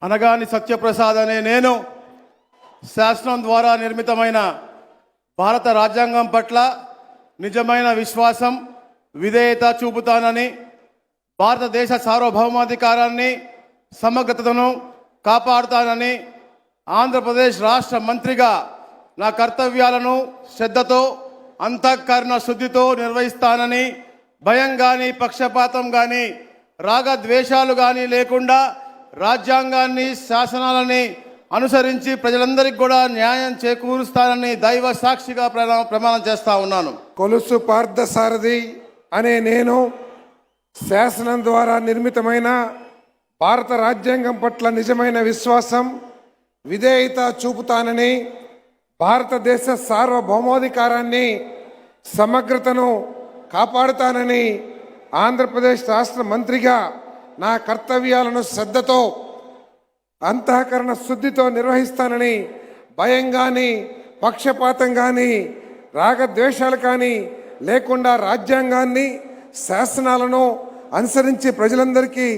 అనగాని సత్యప్రసాద్ అనే నేను శాసనం ద్వారా నిర్మితమైన భారత రాజ్యాంగం పట్ల నిజమైన విశ్వాసం విధేయత చూపుతానని, భారతదేశ సార్వభౌమాధికారాన్ని సమగ్రతను కాపాడుతానని, ఆంధ్రప్రదేశ్ రాష్ట్ర మంత్రిగా నా కర్తవ్యాలను శ్రద్ధతో అంతఃకరణ శుద్ధితో నిర్వహిస్తానని, భయం కానీ పక్షపాతం కానీ రాగద్వేషాలు కానీ లేకుండా రాజ్యాంగాన్ని శాసనాలని అనుసరించి ప్రజలందరికీ కూడా న్యాయం చేకూరుస్తానని దైవ సాక్షిగా ప్రమాణం చేస్తా ఉన్నాను. కొలుసు పార్థసారథి అనే నేను శాసనం ద్వారా నిర్మితమైన భారత రాజ్యాంగం పట్ల నిజమైన విశ్వాసం విధేయత చూపుతానని, భారతదేశ సార్వభౌమాధికారాన్ని సమగ్రతను కాపాడుతానని, ఆంధ్రప్రదేశ్ రాష్ట్ర మంత్రిగా నా కర్తవ్యాలను శ్రద్ధతో అంతఃకరణ శుద్ధితో నిర్వహిస్తానని, భయం కానీ పక్షపాతం కానీ రాగద్వేషాలు కానీ లేకుండా రాజ్యాంగాన్ని శాసనాలను అనుసరించి ప్రజలందరికీ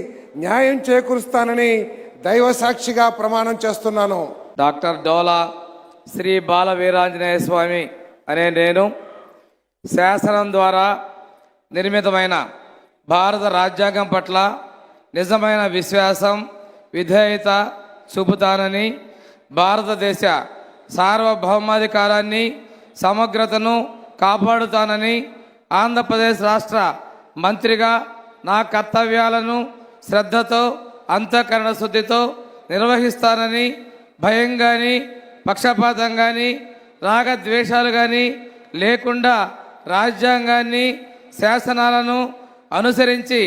న్యాయం చేకూరుస్తానని దైవ సాక్షిగా ప్రమాణం చేస్తున్నాను. డాక్టర్ డోలా శ్రీ బాల వీరాంజనేయ స్వామి అనే నేను శాసనం ద్వారా నిర్మితమైన భారత రాజ్యాంగం పట్ల నిజమైన విశ్వాసం విధేయత చూపుతానని, భారతదేశ సార్వభౌమాధికారాన్ని సమగ్రతను కాపాడుతానని, ఆంధ్రప్రదేశ్ రాష్ట్ర మంత్రిగా నా కర్తవ్యాలను శ్రద్ధతో అంతఃకరణ శుద్ధితో నిర్వహిస్తానని, భయం కానీ పక్షపాతం కానీ రాగద్వేషాలు కానీ లేకుండా రాజ్యాంగాన్ని శాసనాలను అనుసరించి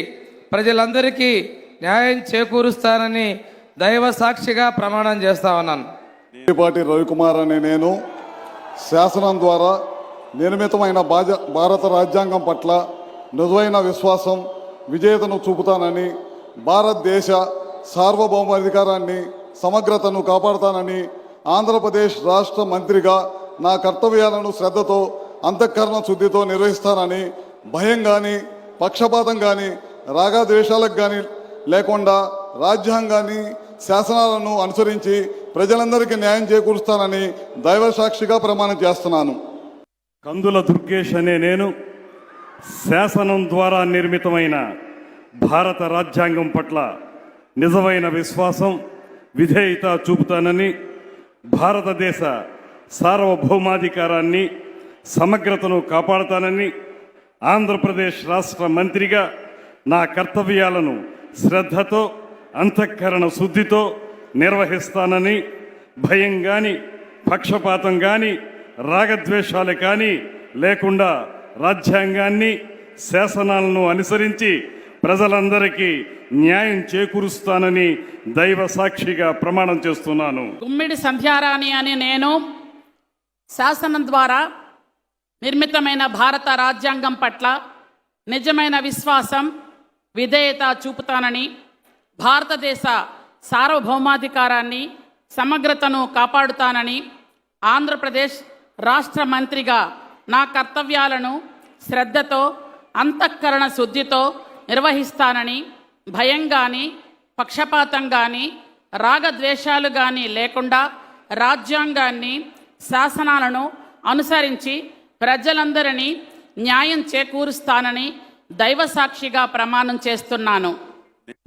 ప్రజలందరికీ న్యాయం చేకూరుస్తానని దైవ సాక్షిగా ప్రమాణం చేస్తా ఉన్నాను. పాటి రవికుమార్ అనే నేను శాసనం ద్వారా నిర్మితమైన భారత రాజ్యాంగం పట్ల నిజమైన విశ్వాసం విధేయతను చూపుతానని, భారతదేశ సార్వభౌమాధికారాన్ని సమగ్రతను కాపాడుతానని, ఆంధ్రప్రదేశ్ రాష్ట్ర మంత్రిగా నా కర్తవ్యాలను శ్రద్ధతో అంతఃకరణ శుద్ధితో నిర్వహిస్తానని, భయం కానీ పక్షపాతం కానీ రాగద్వేషాలకు కానీ లేకుండా రాజ్యాంగాన్ని శాసనాలను అనుసరించి ప్రజలందరికీ న్యాయం చేకూరుస్తానని దైవ సాక్షిగా ప్రమాణం చేస్తున్నాను. కందుల దుర్గేష్ అనే నేను శాసనం ద్వారా నిర్మితమైన భారత రాజ్యాంగం పట్ల నిజమైన విశ్వాసం విధేయత చూపుతానని, భారతదేశ సార్వభౌమాధికారాన్ని సమగ్రతను కాపాడుతానని, ఆంధ్రప్రదేశ్ రాష్ట్ర మంత్రిగా నా కర్తవ్యాలను శ్రద్ధతో అంతఃకరణ శుద్ధితో నిర్వహిస్తానని, భయం కానీ పక్షపాతం కానీ రాగద్వేషాలు కానీ లేకుండా రాజ్యాంగాన్ని శాసనాలను అనుసరించి ప్రజలందరికీ న్యాయం చేకూరుస్తానని దైవ సాక్షిగా ప్రమాణం చేస్తున్నాను. గుమ్మిడి సంధ్యారాణి అని నేను శాసనం ద్వారా నిర్మితమైన భారత రాజ్యాంగం పట్ల నిజమైన విశ్వాసం విధేయత చూపుతానని, భారతదేశ సార్వభౌమాధికారాన్ని సమగ్రతను కాపాడుతానని, ఆంధ్రప్రదేశ్ రాష్ట్ర మంత్రిగా నా కర్తవ్యాలను శ్రద్ధతో అంతఃకరణ శుద్ధితో నిర్వహిస్తానని, భయం కానీ పక్షపాతం కానీ రాగద్వేషాలు కానీ లేకుండా రాజ్యాంగాన్ని శాసనాలను అనుసరించి ప్రజలందరినీ న్యాయం చేకూరుస్తానని దైవ సాక్షిగా ప్రమాణం చేస్తున్నాను.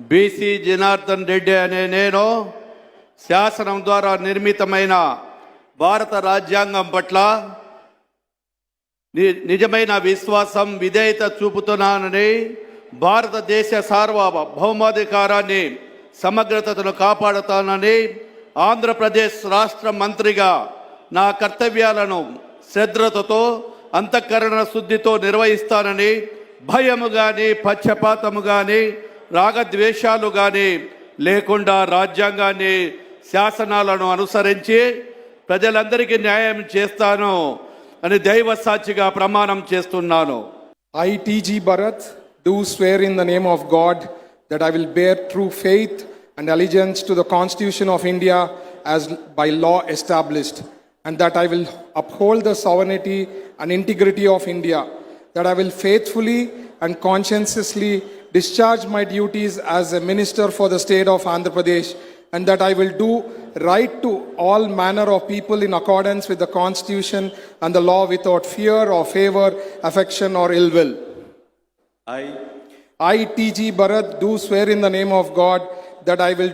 బీసీ జనార్దన్ రెడ్డి అనే నేను శాసనం ద్వారా నిర్మితమైన భారత రాజ్యాంగం పట్ల నిజమైన విశ్వాసం విధేయత చూపుతున్నానని, భారతదేశ సార్వభౌమాధికారాన్ని సమగ్రతను కాపాడుతానని, ఆంధ్రప్రదేశ్ రాష్ట్ర మంత్రిగా నా కర్తవ్యాలను శ్రద్ధతో అంతఃకరణ శుద్ధితో నిర్వహిస్తానని, భయము కానీ పక్షపాతము కానీ రాగద్వేషాలు కానీ లేకుండా రాజ్యాంగాన్ని శాసనాలను అనుసరించి ప్రజలందరికీ న్యాయం చేస్తాను అని దైవ సాక్షిగా ప్రమాణం చేస్తున్నాను. I, T.G. Bharat, do swear in the name of God that I will bear true faith and allegiance to the Constitution of India as by law established, and that I will uphold the sovereignty and integrity of India, that I will faithfully and conscientiously discharge my duties as a minister for the state of Andhra Pradesh and that I will do right to all manner of people in accordance with the Constitution and the law without fear or favor, affection or ill will. I, T.G. Bharat, do swear in the name of God that I will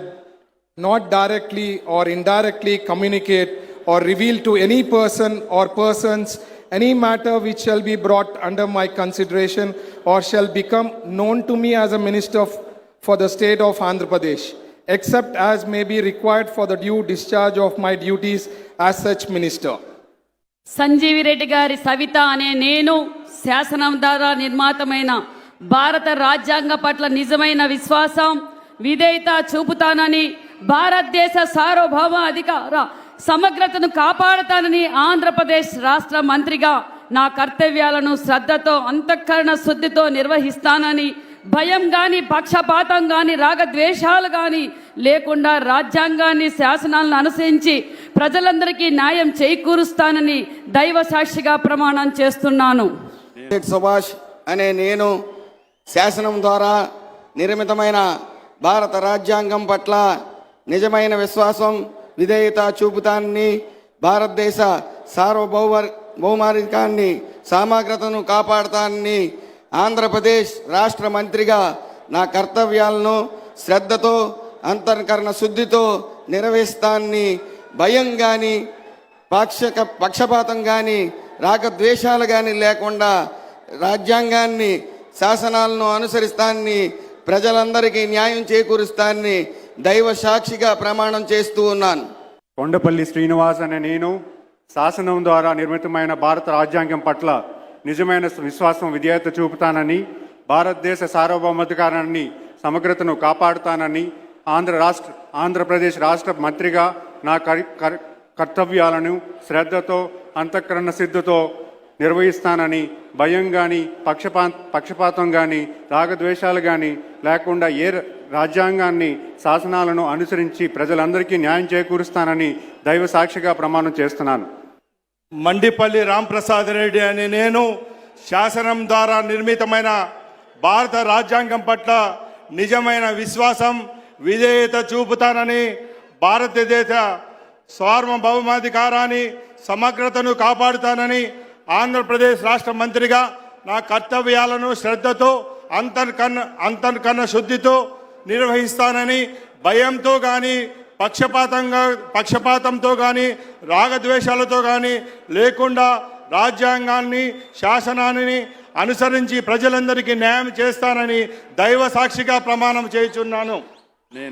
not directly or indirectly communicate or reveal to any person or persons any matter which shall be brought under my consideration or shall become known to me as a minister for the state of Andhra Pradesh, except as may be required for the due discharge of my duties as such minister. సంజీవి రెడ్డి గారి సవిత అనే నేను శాసనం ద్వారా నిర్మాతమైన భారత రాజ్యాంగ పట్ల నిజమైన విశ్వాసం విధేయత చూపుతానని భారతదేశ సార్వభౌమ అధికార సమగ్రతను కాపాడుతానని ఆంధ్రప్రదేశ్ రాష్ట్ర మంత్రిగా నా కర్తవ్యాలను శ్రద్ధతో అంతఃకరణ శుద్ధితో నిర్వహిస్తానని భయం గాని పక్షపాతం గాని రాగద్వేషాలు గాని లేకుండా రాజ్యాంగాన్ని శాసనాలను అనుసరించి ప్రజలందరికీ న్యాయం చేకూరుస్తానని దైవ సాక్షిగా ప్రమాణం చేస్తున్నాను. సుభాష్ అనే నేను శాసనం ద్వారా నిర్మితమైన భారత రాజ్యాంగం పట్ల నిజమైన విశ్వాసం విధేయత చూపుతానని భారతదేశ సార్వభౌమాధికారాన్ని సమగ్రతను కాపాడుతానని ఆంధ్రప్రదేశ్ రాష్ట్ర మంత్రిగా నా కర్తవ్యాలను శ్రద్ధతో అంతఃకరణ శుద్ధితో నిర్వహిస్తానని భయం కానీ పక్షపాతం కానీ రాగద్వేషాలు కానీ లేకుండా రాజ్యాంగాన్ని శాసనాలను అనుసరిస్తానని ప్రజలందరికీ న్యాయం చేకూరుస్తానని దైవ సాక్షిగా ప్రమాణం చేస్తూ ఉన్నాను. కొండపల్లి శ్రీనివాస్ అనే నేను శాసనం ద్వారా నిర్మితమైన భారత రాజ్యాంగం పట్ల నిజమైన విశ్వాసం విధేయత చూపుతానని భారతదేశ సార్వభౌమాధికారాన్ని సమగ్రతను కాపాడుతానని ఆంధ్రప్రదేశ్ రాష్ట్ర మంత్రిగా నా కర్తవ్యాలను శ్రద్ధతో అంతఃకరణ సిద్ధతో నిర్వహిస్తానని భయం కానీ పక్షపాతం కానీ రాగద్వేషాలు కానీ లేకుండా రాజ్యాంగాన్ని శాసనాలను అనుసరించి ప్రజలందరికీ న్యాయం చేకూరుస్తానని దైవ సాక్షిగా ప్రమాణం చేస్తున్నాను. మండిపల్లి రాంప్రసాద్ రెడ్డి అనే నేను శాసనం ద్వారా నిర్మితమైన భారత రాజ్యాంగం పట్ల నిజమైన విశ్వాసం విధేయత చూపుతానని భారతదేశ సార్వభౌమాధికారాన్ని సమగ్రతను కాపాడుతానని ఆంధ్రప్రదేశ్ రాష్ట్ర మంత్రిగా నా కర్తవ్యాలను శ్రద్ధతో అంతఃకరణ శుద్ధితో నిర్వహిస్తానని భయంతో కానీ పక్షపాతంతో కానీ రాగద్వేషాలతో కానీ లేకుండా రాజ్యాంగాన్ని శాసనాన్ని అనుసరించి ప్రజలందరికీ న్యాయం చేస్తానని దైవ సాక్షిగా ప్రమాణం చేయుచున్నాను.